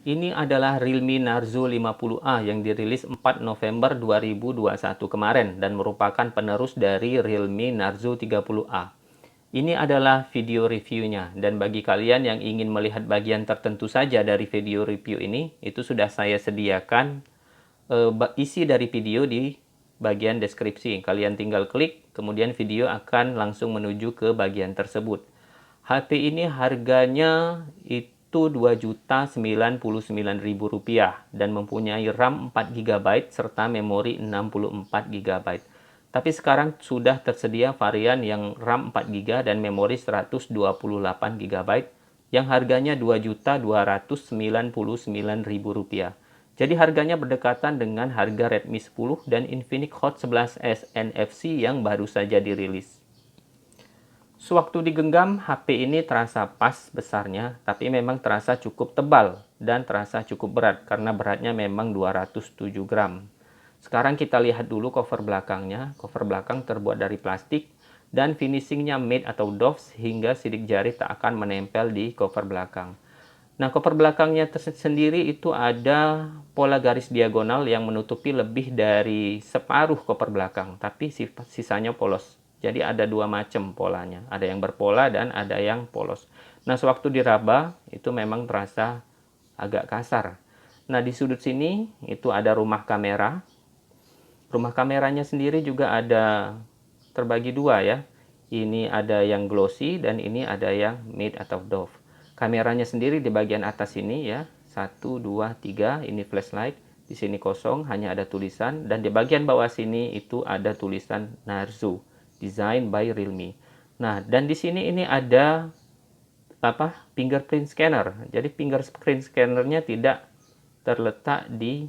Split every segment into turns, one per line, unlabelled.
Ini adalah Realme Narzo 50A yang dirilis 4 November 2021 kemarin dan merupakan penerus dari Realme Narzo 30A. Ini adalah video reviewnya, dan bagi kalian yang ingin melihat bagian tertentu saja dari video review ini, itu sudah saya sediakan isi dari video di bagian deskripsi. Kalian tinggal klik, kemudian video akan langsung menuju ke bagian tersebut. HP ini harganya itu Rp2.099.000 dan mempunyai RAM 4 GB serta memori 64 GB. Tapi sekarang sudah tersedia varian yang RAM 4 GB dan memori 128 GB yang harganya Rp2.299.000. Jadi harganya berdekatan dengan harga Redmi 10 dan Infinix Hot 11s NFC yang baru saja dirilis. Sewaktu digenggam, HP ini terasa pas besarnya, tapi memang terasa cukup tebal dan terasa cukup berat karena beratnya memang 207 gram. Sekarang kita lihat dulu cover belakangnya. Cover belakang terbuat dari plastik dan finishingnya matte atau doff sehingga sidik jari tak akan menempel di cover belakang. Nah, cover belakangnya sendiri itu ada pola garis diagonal yang menutupi lebih dari separuh cover belakang, tapi sisanya polos. Jadi ada dua macam polanya, ada yang berpola dan ada yang polos. Nah, sewaktu diraba itu memang terasa agak kasar. Nah, di sudut sini itu ada rumah kamera. Rumah kameranya sendiri juga ada terbagi dua ya. Ini ada yang glossy dan ini ada yang matte atau doff. Kameranya sendiri di bagian atas ini ya, 1, 2, 3, ini flashlight. Di sini kosong, hanya ada tulisan, dan di bagian bawah sini itu ada tulisan Narzo, Design by Realme. Nah, dan di sini ini ada fingerprint scanner. Jadi fingerprint scannernya tidak terletak di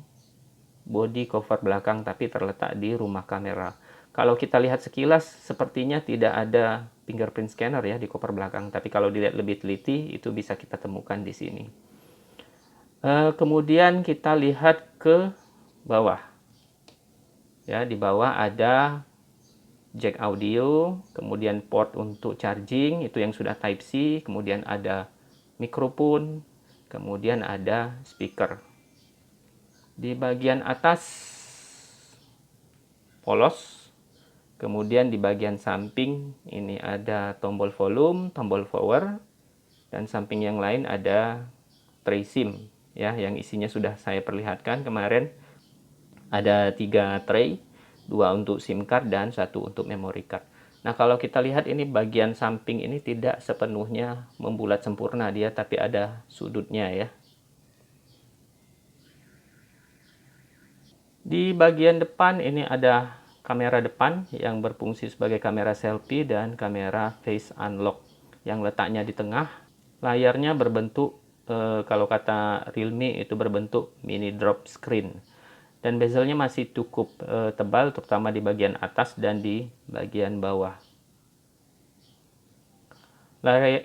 body cover belakang, tapi terletak di rumah kamera. Kalau kita lihat sekilas, sepertinya tidak ada fingerprint scanner ya di cover belakang, tapi kalau dilihat lebih teliti, itu bisa kita temukan di sini. Kemudian kita lihat ke bawah. Ya, di bawah ada jack audio, kemudian port untuk charging, itu yang sudah Type C, kemudian ada mikrofon, kemudian ada speaker. Di bagian atas polos, kemudian di bagian samping ini ada tombol volume, tombol power, dan samping yang lain ada tray SIM ya, yang isinya sudah saya perlihatkan kemarin. Ada 3 tray, 2 untuk SIM card dan 1 untuk memory card. Nah, kalau kita lihat ini bagian samping ini tidak sepenuhnya membulat sempurna dia, tapi ada sudutnya ya. Di bagian depan ini ada kamera depan yang berfungsi sebagai kamera selfie dan kamera face unlock yang letaknya di tengah. Layarnya berbentuk kalau kata Realme itu berbentuk mini drop screen. Dan bezelnya masih cukup tebal, terutama di bagian atas dan di bagian bawah.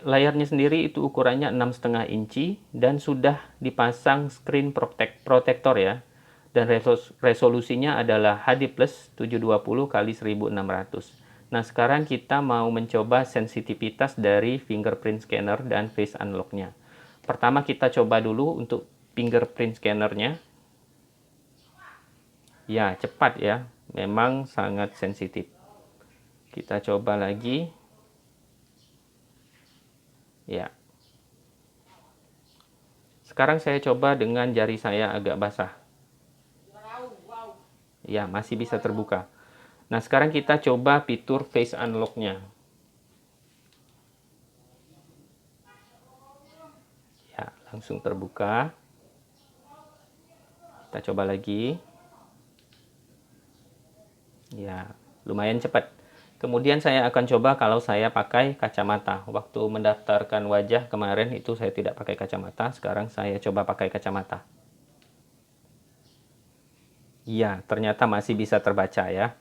Layarnya sendiri itu ukurannya 6,5 inci dan sudah dipasang screen protector ya. Dan resolusinya adalah HD plus 720 x 1600. Nah, sekarang kita mau mencoba sensitivitas dari fingerprint scanner dan face unlock-nya. Pertama kita coba dulu untuk fingerprint scannernya. Ya, cepat ya. Memang sangat sensitif. Kita coba lagi. Ya. Sekarang saya coba dengan jari saya agak basah. Ya, masih bisa terbuka. Nah, sekarang kita coba fitur face unlock-nya. Ya, langsung terbuka. Kita coba lagi. Ya, lumayan cepat. Kemudian saya akan coba kalau saya pakai kacamata. Waktu mendaftarkan wajah kemarin itu saya tidak pakai kacamata. Sekarang saya coba pakai kacamata. Ya, ternyata masih bisa terbaca ya.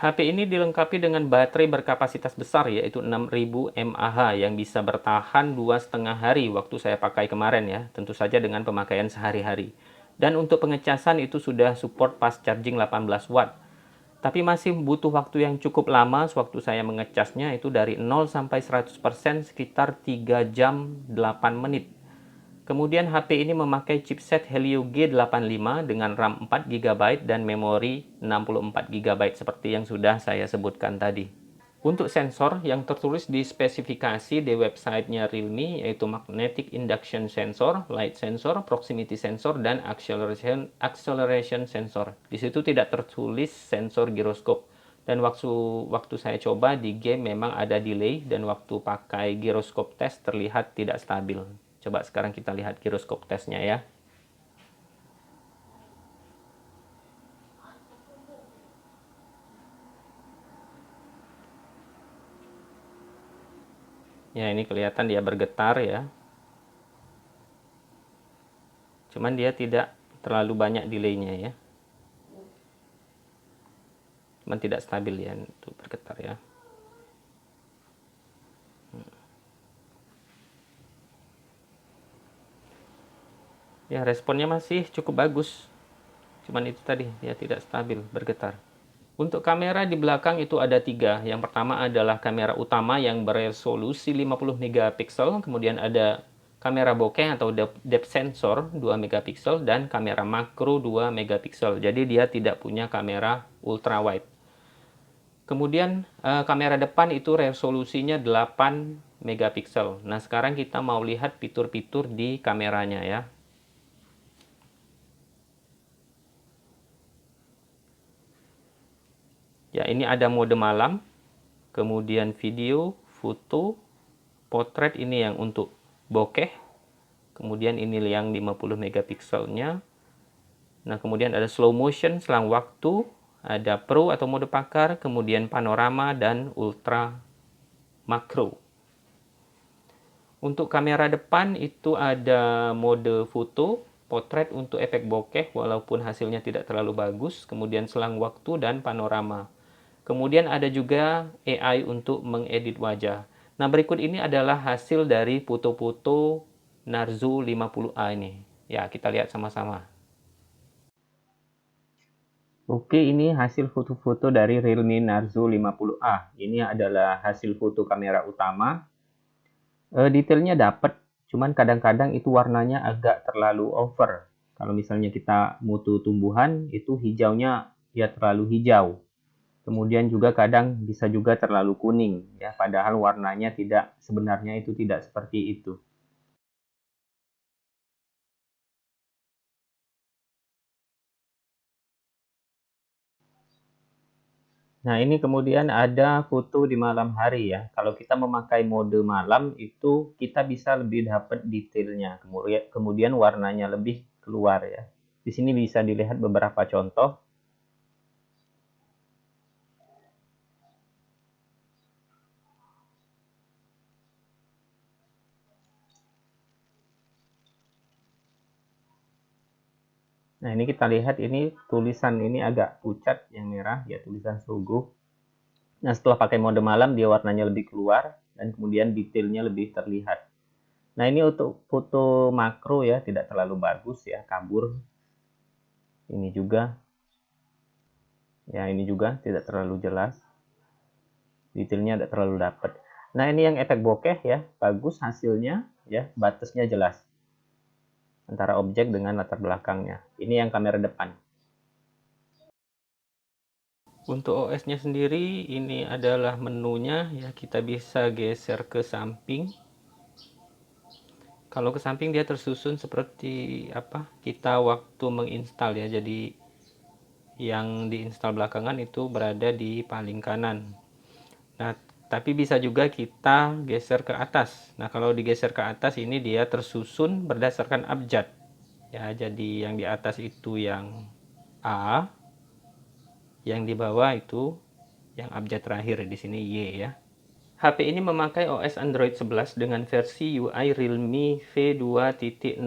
HP ini dilengkapi dengan baterai berkapasitas besar yaitu 6000 mAh yang bisa bertahan 2,5 hari waktu saya pakai kemarin ya. Tentu saja dengan pemakaian sehari-hari. Dan untuk pengecasan itu sudah support fast charging 18 watt. Tapi masih butuh waktu yang cukup lama sewaktu saya mengecasnya itu dari 0 sampai 100% sekitar 3 jam 8 menit. Kemudian HP ini memakai chipset Helio G85 dengan RAM 4 GB dan memori 64 GB seperti yang sudah saya sebutkan tadi. Untuk sensor yang tertulis di spesifikasi di websitenya Realme yaitu Magnetic Induction Sensor, Light Sensor, Proximity Sensor, dan Acceleration Sensor. Di situ tidak tertulis sensor giroskop. Dan waktu saya coba di game memang ada delay dan waktu pakai giroskop test terlihat tidak stabil. Coba sekarang kita lihat giroskop testnya ya. Ya, ini kelihatan dia bergetar ya. Cuman dia tidak terlalu banyak delaynya ya. Cuman tidak stabil ya untuk bergetar ya. Ya, responnya masih cukup bagus. Cuman itu tadi, dia tidak stabil, bergetar. Untuk kamera di belakang itu ada 3. Yang pertama adalah kamera utama yang beresolusi 50 megapiksel, kemudian ada kamera bokeh atau depth sensor 2 megapiksel dan kamera makro 2 megapiksel. Jadi dia tidak punya kamera ultra wide. Kemudian kamera depan itu resolusinya 8 megapiksel. Nah, sekarang kita mau lihat fitur-fitur di kameranya ya. Ya, ini ada mode malam, kemudian video, foto, potret ini yang untuk bokeh, kemudian ini yang 50 megapikselnya. Nah, kemudian ada slow motion selang waktu, ada pro atau mode pakar, kemudian panorama dan ultra makro. Untuk kamera depan itu ada mode foto, potret untuk efek bokeh walaupun hasilnya tidak terlalu bagus, kemudian selang waktu dan panorama. Kemudian ada juga AI untuk mengedit wajah. Nah, berikut ini adalah hasil dari foto-foto Narzo 50A ini. Ya, kita lihat sama-sama. Oke, ini hasil foto-foto dari Realme Narzo 50A. Ini adalah hasil foto kamera utama. Detailnya dapat, cuman kadang-kadang itu warnanya agak terlalu over. Kalau misalnya kita mutu tumbuhan, itu hijaunya ya terlalu hijau. Kemudian juga kadang bisa juga terlalu kuning ya, padahal warnanya tidak, sebenarnya itu tidak seperti itu. Nah, ini kemudian ada foto di malam hari ya. Kalau kita memakai mode malam itu kita bisa lebih dapat detailnya. Kemudian warnanya lebih keluar ya. Di sini bisa dilihat beberapa contoh. Nah, ini kita lihat ini tulisan ini agak pucat yang merah ya, tulisan Sogo. Nah, setelah pakai mode malam dia warnanya lebih keluar dan kemudian detailnya lebih terlihat. Nah, ini untuk foto makro ya, tidak terlalu bagus ya, kabur. Ini juga. Ya, ini juga tidak terlalu jelas. Detailnya tidak terlalu dapat. Nah, ini yang efek bokeh ya, bagus hasilnya ya, batasnya jelas antara objek dengan latar belakangnya. Ini yang kamera depan. Untuk OS-nya sendiri ini adalah menunya ya, kita bisa geser ke samping. Kalau ke samping dia tersusun seperti apa kita waktu menginstal ya. Jadi yang diinstal belakangan itu berada di paling kanan. Nah, tapi bisa juga kita geser ke atas. Nah, kalau digeser ke atas ini dia tersusun berdasarkan abjad. Ya, jadi yang di atas itu yang A, yang di bawah itu yang abjad terakhir di sini Y ya. HP ini memakai OS Android 11 dengan versi UI Realme V2.0.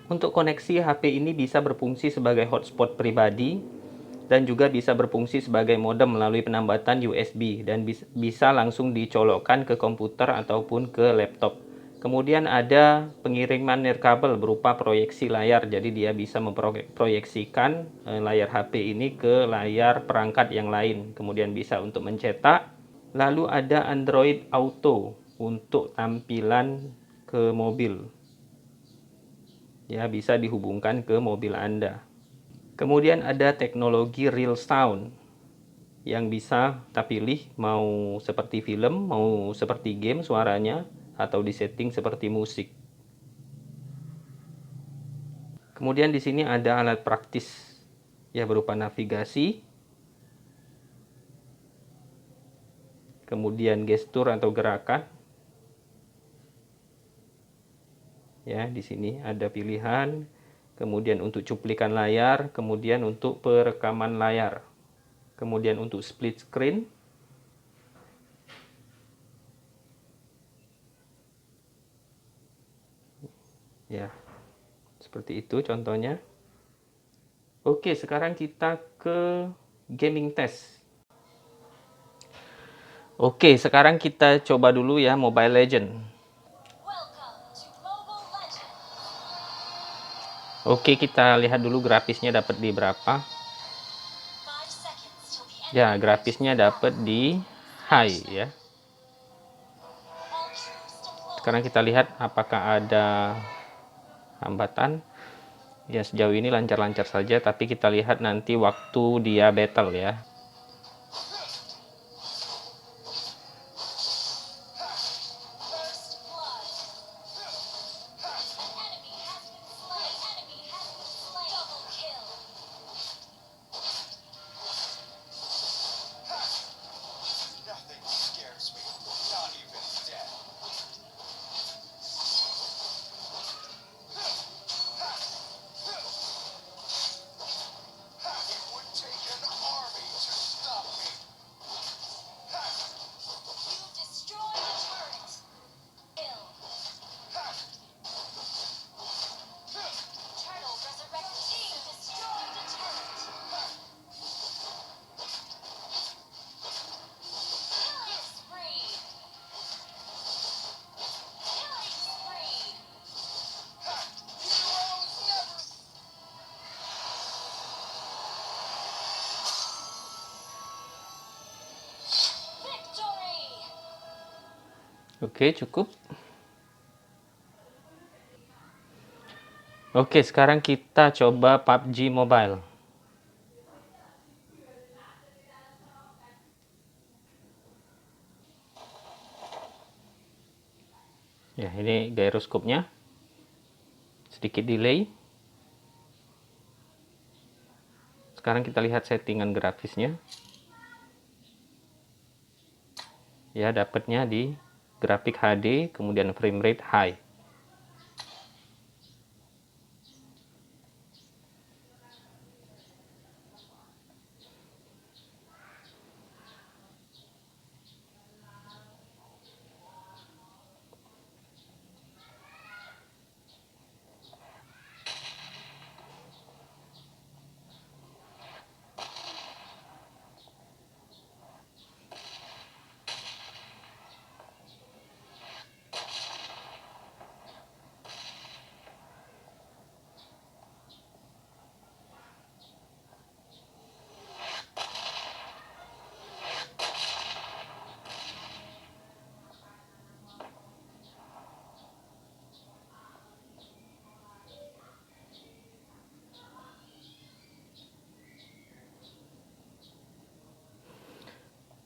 Untuk koneksi, HP ini bisa berfungsi sebagai hotspot pribadi dan juga bisa berfungsi sebagai modem melalui penambatan USB dan bisa langsung dicolokkan ke komputer ataupun ke laptop. Kemudian ada pengiriman nirkabel berupa proyeksi layar, jadi dia bisa memproyeksikan layar HP ini ke layar perangkat yang lain. Kemudian bisa untuk mencetak. Lalu ada Android Auto untuk tampilan ke mobil. Ya, bisa dihubungkan ke mobil Anda. Kemudian ada teknologi real sound yang bisa kita pilih mau seperti film, mau seperti game suaranya, atau disetting seperti musik. Kemudian di sini ada alat praktis ya berupa navigasi, kemudian gestur atau gerakan. Ya, di sini ada pilihan, kemudian untuk cuplikan layar, kemudian untuk perekaman layar, kemudian untuk split screen. Ya, seperti itu contohnya. Oke, sekarang kita ke gaming test. Oke, sekarang kita coba dulu ya Mobile Legend. Oke, kita lihat dulu grafisnya dapat di berapa. Ya, grafisnya dapat di high ya. Sekarang kita lihat apakah ada hambatan. Ya, sejauh ini lancar-lancar saja, tapi kita lihat nanti waktu dia battle ya. Oke, cukup. Oke, sekarang kita coba PUBG Mobile. Ya, ini gyroscope-nya. Sedikit delay. Sekarang kita lihat settingan grafisnya. Ya, dapatnya di grafik HD, kemudian frame rate high.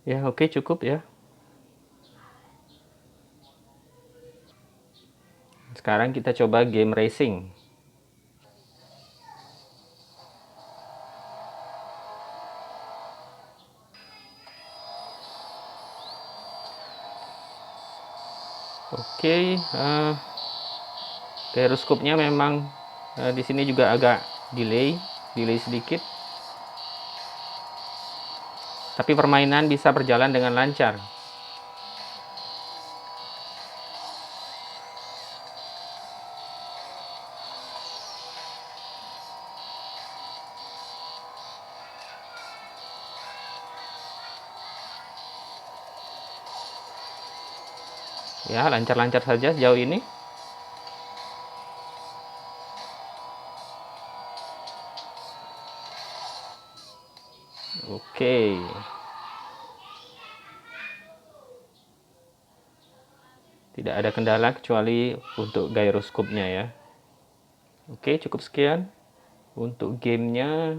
Ya, oke, cukup ya. Sekarang kita coba game racing. Oke, gyroscope-nya memang di sini juga agak delay sedikit. Tapi permainan bisa berjalan dengan lancar. Ya, lancar-lancar saja sejauh ini. Oke. Tidak ada kendala kecuali untuk gyroscope-nya ya. Oke, cukup sekian untuk gamenya.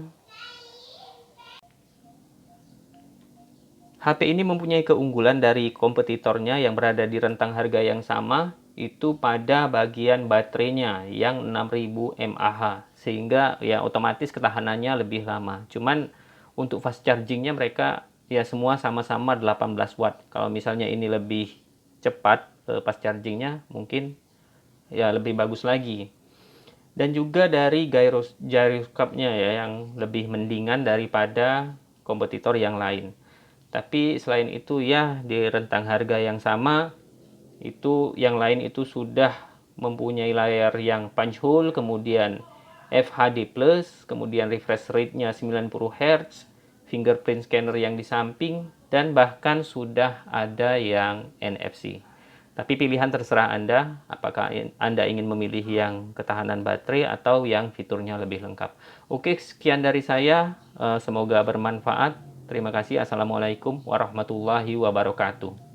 HP ini mempunyai keunggulan dari kompetitornya yang berada di rentang harga yang sama, itu pada bagian baterainya yang 6000 mAh, sehingga ya otomatis ketahanannya lebih lama. Cuman untuk fast chargingnya mereka ya semua sama-sama 18 watt. Kalau misalnya ini lebih cepat fast chargingnya, mungkin ya lebih bagus lagi. Dan juga dari gyroscope-nya ya yang lebih mendingan daripada kompetitor yang lain. Tapi selain itu ya di rentang harga yang sama, itu yang lain itu sudah mempunyai layar yang punch hole, kemudian FHD+, kemudian refresh rate-nya 90 Hz, fingerprint scanner yang di samping, dan bahkan sudah ada yang NFC. Tapi pilihan terserah Anda, apakah Anda ingin memilih yang ketahanan baterai atau yang fiturnya lebih lengkap. Oke, sekian dari saya. Semoga bermanfaat. Terima kasih. Assalamualaikum warahmatullahi wabarakatuh.